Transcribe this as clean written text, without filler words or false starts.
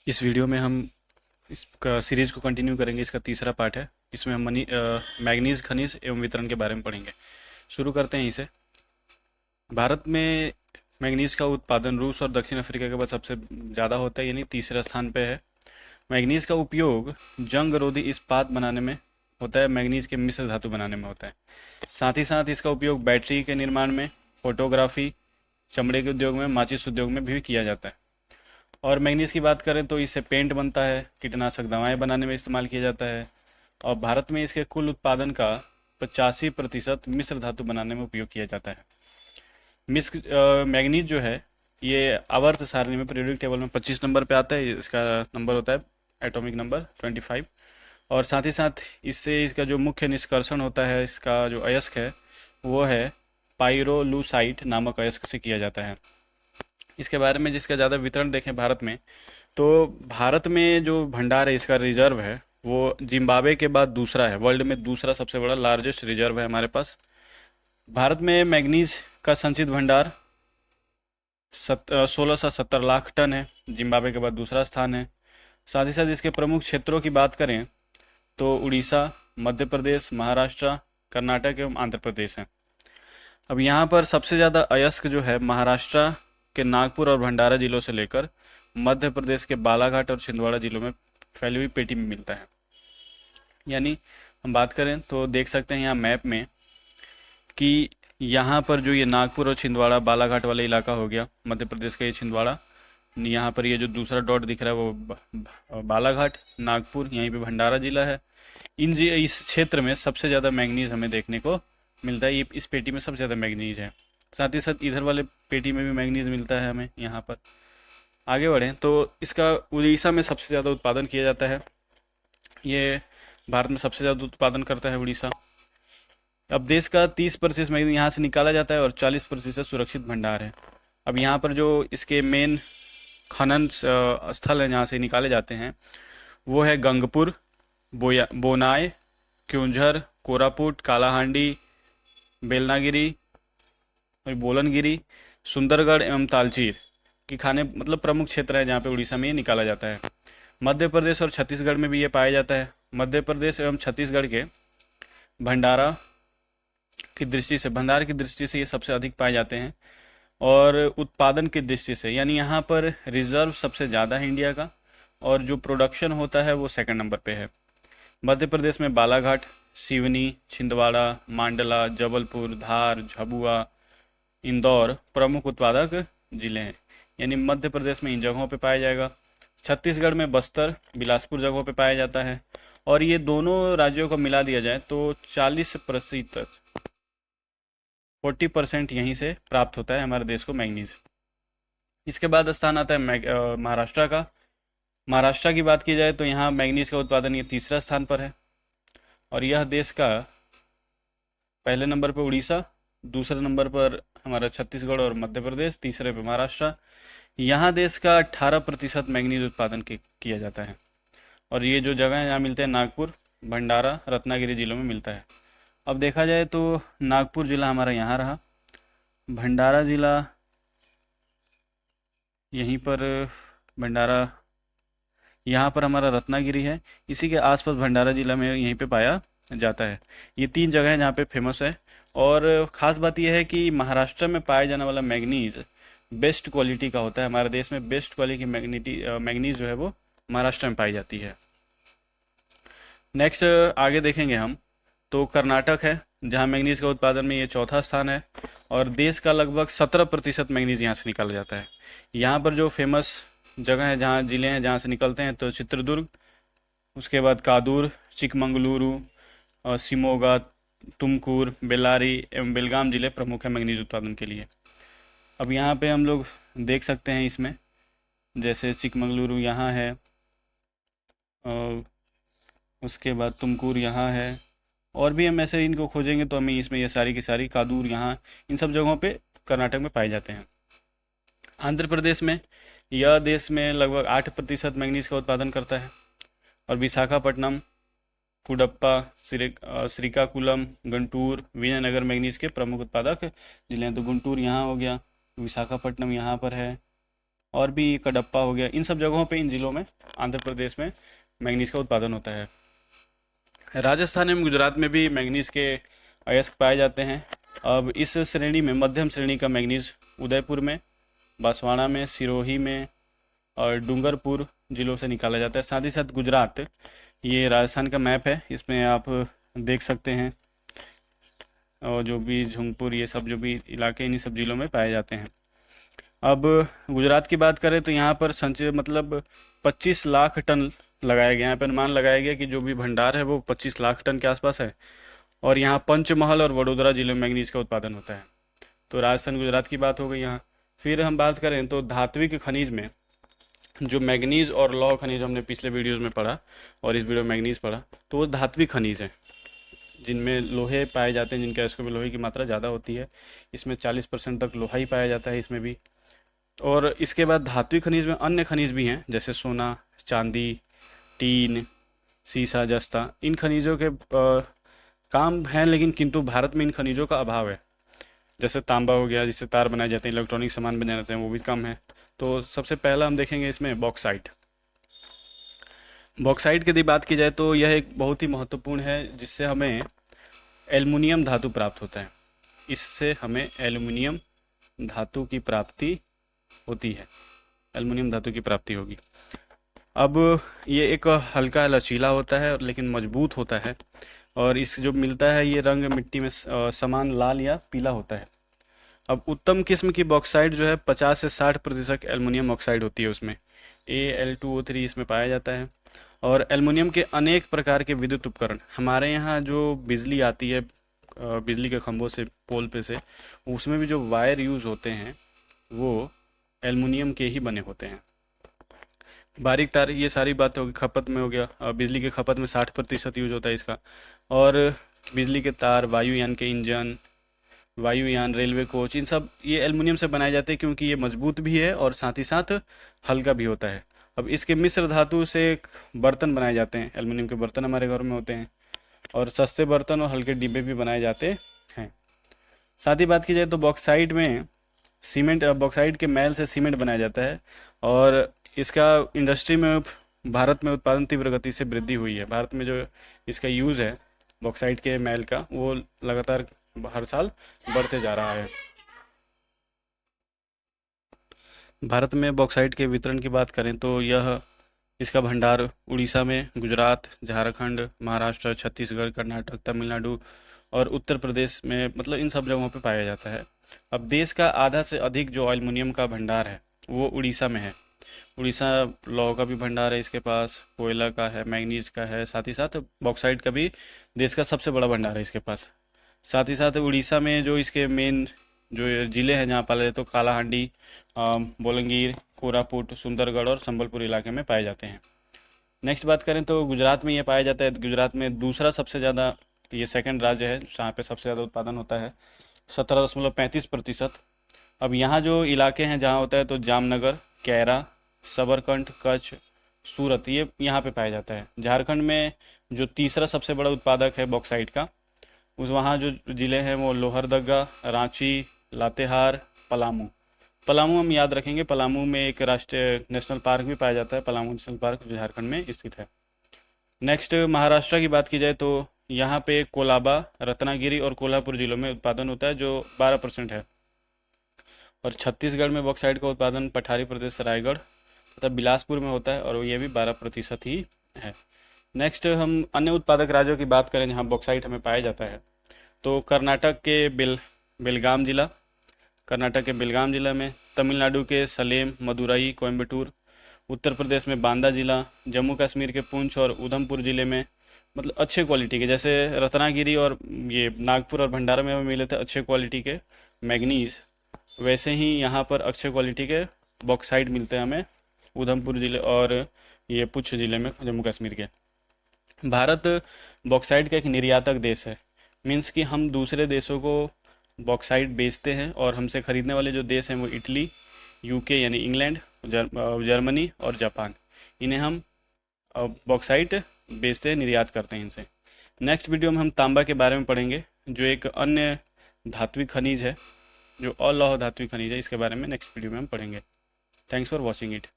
इस वीडियो में हम इसका सीरीज को कंटिन्यू करेंगे। इसका तीसरा पार्ट है। इसमें हम मैग्नीज खनिज एवं वितरण के बारे में पढ़ेंगे। शुरू करते हैं इसे। भारत में मैग्नीज का उत्पादन रूस और दक्षिण अफ्रीका के बाद सबसे ज़्यादा होता है, यानी तीसरे स्थान पे है। मैग्नीज का उपयोग जंग रोधी इस्पात बनाने में होता है। मैग्नीज के मिश्र धातु बनाने में होता है। साथ ही साथ इसका उपयोग बैटरी के निर्माण में, फोटोग्राफी, चमड़े के उद्योग में, माचिस उद्योग में भी किया जाता है। और मैग्नीज की बात करें तो इससे पेंट बनता है, कीटनाशक दवाएं बनाने में इस्तेमाल किया जाता है। और भारत में इसके कुल उत्पादन का 85% मिश्र धातु बनाने में उपयोग किया जाता है। मैग्नीज जो है, ये आवर्त सारणी में पीरियोडिक टेबल में 25 नंबर पे आता है। इसका नंबर होता है एटॉमिक नंबर 25। और साथ ही साथ इससे इसका जो मुख्य निष्कर्षण होता है, इसका जो अयस्क है वो है पाइरोलूसाइट नामक अयस्क से किया जाता है। इसके बारे में जिसका ज़्यादा वितरण देखें भारत में, तो भारत में जो भंडार है, इसका रिजर्व है, वो जिम्बाब्वे के बाद दूसरा है। वर्ल्ड में दूसरा सबसे बड़ा लार्जेस्ट रिजर्व है हमारे पास। भारत में मैग्नीज का संचित भंडार 16 से 17 लाख टन है। जिम्बाब्वे के बाद दूसरा स्थान है। साथ ही साथ इसके प्रमुख क्षेत्रों की बात करें तो उड़ीसा, मध्य प्रदेश, महाराष्ट्र, कर्नाटक एवं आंध्र प्रदेश है। अब यहाँ पर सबसे ज़्यादा अयस्क जो है महाराष्ट्र के नागपुर और भंडारा जिलों से लेकर मध्य प्रदेश के बालाघाट और छिंदवाड़ा जिलों में फैली हुई पेटी में मिलता है। यानी हम बात करें तो देख सकते हैं यहाँ मैप में कि यहाँ पर जो ये नागपुर और छिंदवाड़ा बालाघाट वाला इलाका हो गया, मध्य प्रदेश का ये छिंदवाड़ा, यहाँ पर ये जो दूसरा डॉट दिख रहा है वो बालाघाट, नागपुर, यहीं पे भंडारा जिला है। इस क्षेत्र में सबसे ज़्यादा मैंगनीज हमें देखने को मिलता है। ये इस पेटी में सबसे ज़्यादा मैंगनीज है। साथ ही साथ इधर वाले पेटी में भी मैंगनीज मिलता है हमें। यहाँ पर आगे बढ़ें तो इसका उड़ीसा में सबसे ज़्यादा उत्पादन किया जाता है। ये भारत में सबसे ज़्यादा उत्पादन करता है उड़ीसा। अब देश का 30% मैग्नीज यहाँ से निकाला जाता है और 40% सुरक्षित भंडार है। अब यहाँ पर जो इसके मेन खनन स्थल हैं जहाँ से निकाले जाते हैं वो है गंगपुर, बोनाई, क्योंझर, कोरापुट, कालाहांडी, बेलनागिरी और बोलनगिरी, सुंदरगढ़ एवं तालचीर की खाने मतलब प्रमुख क्षेत्र है जहाँ पे उड़ीसा में ये निकाला जाता है। मध्य प्रदेश और छत्तीसगढ़ में भी ये पाया जाता है। मध्य प्रदेश एवं छत्तीसगढ़ के भंडारा भंडार की दृष्टि से ये सबसे अधिक पाए जाते हैं। और उत्पादन की दृष्टि से यानी यहाँ पर रिजर्व सबसे ज़्यादा है इंडिया का, और जो प्रोडक्शन होता है वो सेकंड नंबर पे है। मध्य प्रदेश में बालाघाट, सिवनी, छिंदवाड़ा, मांडला, जबलपुर, धार, झाबुआ, इंदौर प्रमुख उत्पादक जिले हैं। यानी मध्य प्रदेश में इन जगहों पे पाया जाएगा। छत्तीसगढ़ में बस्तर, बिलासपुर जगहों पे पाया जाता है। और ये दोनों राज्यों को मिला दिया जाए तो 40% 40% यहीं से प्राप्त होता है हमारे देश को मैंगनीज। इसके बाद स्थान आता है महाराष्ट्र का। महाराष्ट्र की बात की जाए तो यहाँ मैंगनीज का उत्पादन ये तीसरा स्थान पर है। और यह देश का पहले नंबर पर उड़ीसा, दूसरे नंबर पर हमारा छत्तीसगढ़ और मध्य प्रदेश, तीसरे पे महाराष्ट्र। यहाँ देश का 18% मैंगनीज उत्पादन किया जाता है। और ये जो जगह है यहाँ मिलते हैं नागपुर, भंडारा, रत्नागिरी जिलों में मिलता है। अब देखा जाए तो नागपुर जिला हमारा यहाँ रहा, भंडारा जिला यहीं पर, भंडारा यहाँ पर हमारा रत्नागिरी है, इसी के आसपास भंडारा जिला में यहीं पे पाया जाता है। ये तीन जगह हैं जहाँ पे फेमस है। और ख़ास बात यह है कि महाराष्ट्र में पाया जाने वाला मैग्नीज बेस्ट क्वालिटी का होता है। हमारे देश में बेस्ट क्वालिटी की मैग्नीज जो है वो महाराष्ट्र में पाई जाती है। नेक्स्ट आगे देखेंगे हम तो कर्नाटक है, जहाँ मैंगनीज का उत्पादन में ये चौथा स्थान है। और देश का लगभग 17% मैंगनीज यहाँ से निकाला जाता है। यहाँ पर जो फेमस जगह है, जहाँ जिले हैं जहाँ से निकलते हैं, तो चित्रदुर्ग, उसके बाद कादूर, चिकमंगलुरु, शिमोगा, तुमकुर, बेल्लारी एवं बेलगाम जिले प्रमुख है मैंगनीज उत्पादन के लिए। अब यहाँ पे हम लोग देख सकते हैं इसमें, जैसे चिकमंगलुरु यहाँ है, उसके बाद तुमकुर यहाँ है, और भी हम ऐसे इनको खोजेंगे तो हमें इसमें ये सारी की सारी, कादूर यहाँ, इन सब जगहों पे कर्नाटक में पाए जाते हैं। आंध्र प्रदेश में, यह देश में लगभग 8% मैंगनीज का उत्पादन करता है। और विशाखापट्टनम, कुडप्पा, श्रीकाकुलम, गुंटूर, विजयनगर मैंगनीज के प्रमुख उत्पादक जिले हैं। तो गुंटूर यहाँ हो गया, विशाखापट्टनम यहाँ पर है, और भी कडप्पा हो गया, इन सब जगहों पे, इन जिलों में, आंध्र प्रदेश में मैंगनीज का उत्पादन होता है। राजस्थान एवं गुजरात में भी मैंगनीज के अयस्क पाए जाते हैं। अब इस श्रेणी में मध्यम श्रेणी का मैंगनीज उदयपुर में, बांसवाड़ा में, सिरोही में और डूंगरपुर जिलों से निकाला जाता है। साथ ही साथ गुजरात, ये राजस्थान का मैप है, इसमें आप देख सकते हैं, और जो भी झुंगपुर, ये सब जो भी इलाके इन्हीं सब जिलों में पाए जाते हैं। अब गुजरात की बात करें तो यहाँ पर संचय मतलब 25 लाख टन लगाया गया, यहाँ पर अनुमान लगाया गया कि जो भी भंडार है वो 25 लाख टन के आसपास है। और यहाँ पंचमहल और वडोदरा जिले में मैंगनीज का उत्पादन होता है। तो राजस्थान गुजरात की बात हो गई यहाँ। फिर हम बात करें तो धात्विक खनिज में जो मैंगनीज और लौह खनिज हमने पिछले वीडियोज़ में पढ़ा और इस वीडियो में मैंगनीज पढ़ा, तो वो धात्विक खनिज है जिनमें लोहे पाए जाते हैं, जिनके अयस्कों में लोहे की मात्रा ज़्यादा होती है। इसमें 40% तक लोहा ही पाया जाता है इसमें भी। और इसके बाद धात्विक खनिज में अन्य खनिज भी हैं, जैसे सोना, चांदी, टीन, सीसा, जस्ता। इन खनिजों के काम हैं, लेकिन किंतु भारत में इन खनिजों का अभाव है। जैसे तांबा हो गया, जिससे तार बनाए जाते हैं, इलेक्ट्रॉनिक सामान बनाए जाते हैं, वो भी कम है। तो सबसे पहला हम देखेंगे इसमें बॉक्साइट। बॉक्साइट की यदि बात की जाए तो यह एक बहुत ही महत्वपूर्ण है, जिससे हमें एल्युमिनियम धातु प्राप्त होता है। इससे हमें एल्युमिनियम धातु की प्राप्ति होती है, एल्युमिनियम धातु की प्राप्ति होगी। अब ये एक हल्का लचीला होता है लेकिन मजबूत होता है, और इस जो मिलता है ये रंग मिट्टी में समान लाल या पीला होता है। अब उत्तम किस्म की बॉक्साइट जो है 50 से 60% एल्युमिनियम ऑक्साइड होती है, उसमें Al2O3 इसमें पाया जाता है। और एल्युमिनियम के अनेक प्रकार के विद्युत उपकरण, हमारे यहाँ जो बिजली आती है बिजली के खंभों से, पोल पे से, उसमें भी जो वायर यूज़ होते हैं वो एल्युमिनियम के ही बने होते हैं। बारीक तार, ये सारी बातें होगी। खपत में हो गया, बिजली के खपत में 60% यूज होता है इसका। और बिजली के तार, वायुयान के इंजन, वायुयान, रेलवे कोच, इन सब ये एल्युमिनियम से बनाए जाते हैं, क्योंकि ये मजबूत भी है और साथ ही साथ हल्का भी होता है। अब इसके मिश्र धातु से एक बर्तन बनाए जाते हैं, एल्युमिनियम के बर्तन हमारे घर में होते हैं, और सस्ते बर्तन और हल्के डिब्बे भी बनाए जाते हैं। साथ ही बात की जाए तो बॉक्साइट में सीमेंट, बॉक्साइट के मैल से सीमेंट बनाया जाता है, और इसका इंडस्ट्री में, भारत में उत्पादन तीव्र गति से वृद्धि हुई है। भारत में जो इसका यूज़ है बॉक्साइट के मैल का, वो लगातार हर साल बढ़ते जा रहा है। भारत में बॉक्साइट के वितरण की बात करें तो यह, इसका भंडार उड़ीसा में, गुजरात, झारखंड, महाराष्ट्र, छत्तीसगढ़, कर्नाटक, तमिलनाडु और उत्तर प्रदेश में, मतलब इन सब जगहों पे पाया जाता है। अब देश का आधा से अधिक जो एल्युमिनियम का भंडार है वो उड़ीसा में है। उड़ीसा लौह का भी भंडार है इसके पास, कोयला का है, मैंगनीज का है, साथ ही साथ बॉक्साइट का भी देश का सबसे बड़ा भंडार है इसके पास। साथ ही साथ उड़ीसा में जो इसके मेन जो ज़िले हैं जहाँ पाले जाते, तो कालाहांडी, बोलंगीर, कोरापुट, सुंदरगढ़ और संबलपुर इलाके में पाए जाते हैं। नेक्स्ट बात करें तो गुजरात में ये पाया जाता है। गुजरात में दूसरा सबसे ज़्यादा, ये सेकंड राज्य है जहाँ पे सबसे ज़्यादा उत्पादन होता है, 17.35%। अब यहाँ जो इलाके हैं जहाँ होता है, तो जामनगर, कैरा, सबरकंठ, कच्छ, सूरत, ये यहाँ पे पाया जाता है। झारखंड में जो तीसरा सबसे बड़ा उत्पादक है बॉक्साइट का, उस वहाँ जो ज़िले हैं वो लोहरदगा, रांची, लातेहार, पलामू। पलामू हम याद रखेंगे, पलामू में एक राष्ट्रीय नेशनल पार्क भी पाया जाता है, पलामू नेशनल पार्क, जो झारखंड में स्थित है। नेक्स्ट महाराष्ट्र की बात की जाए तो यहाँ पे कोलाबा, रत्नागिरी और कोल्हापुर जिलों में उत्पादन होता है, जो 12% है। और छत्तीसगढ़ में बॉक्साइट का उत्पादन पठारी प्रदेश, रायगढ़ तथा बिलासपुर में होता है, और ये भी 12% ही है। नेक्स्ट हम अन्य उत्पादक राज्यों की बात करें जहाँ बॉक्साइट हमें पाया जाता है, तो कर्नाटक के बेलगाम जिला, कर्नाटक के बेलगाम जिला में, तमिलनाडु के सलेम, मदुरई, कोयम्बटूर, उत्तर प्रदेश में बांदा जिला, जम्मू कश्मीर के पुंछ और उधमपुर ज़िले में, मतलब अच्छे क्वालिटी के, जैसे रत्नागिरी और ये नागपुर और भंडारा में हमें मिले थे अच्छे क्वालिटी के मैग्नीज, वैसे ही यहाँ पर अच्छे क्वालिटी के बॉक्साइट मिलते हैं हमें उधमपुर ज़िले और ये पुंछ ज़िले में, जम्मू कश्मीर के। भारत बॉक्साइट का एक निर्यातक देश है, मीन्स कि हम दूसरे देशों को बॉक्साइट बेचते हैं, और हमसे ख़रीदने वाले जो देश हैं वो इटली, यूके यानी इंग्लैंड, जर्मनी और जापान, इन्हें हम बॉक्साइट बेचते हैं, निर्यात करते हैं इनसे। नेक्स्ट वीडियो में हम तांबा के बारे में पढ़ेंगे, जो एक अन्य धात्विक खनिज है, जो अलौह धात्विक खनिज है, इसके बारे में नेक्स्ट वीडियो में हम पढ़ेंगे। Thanks for watching it.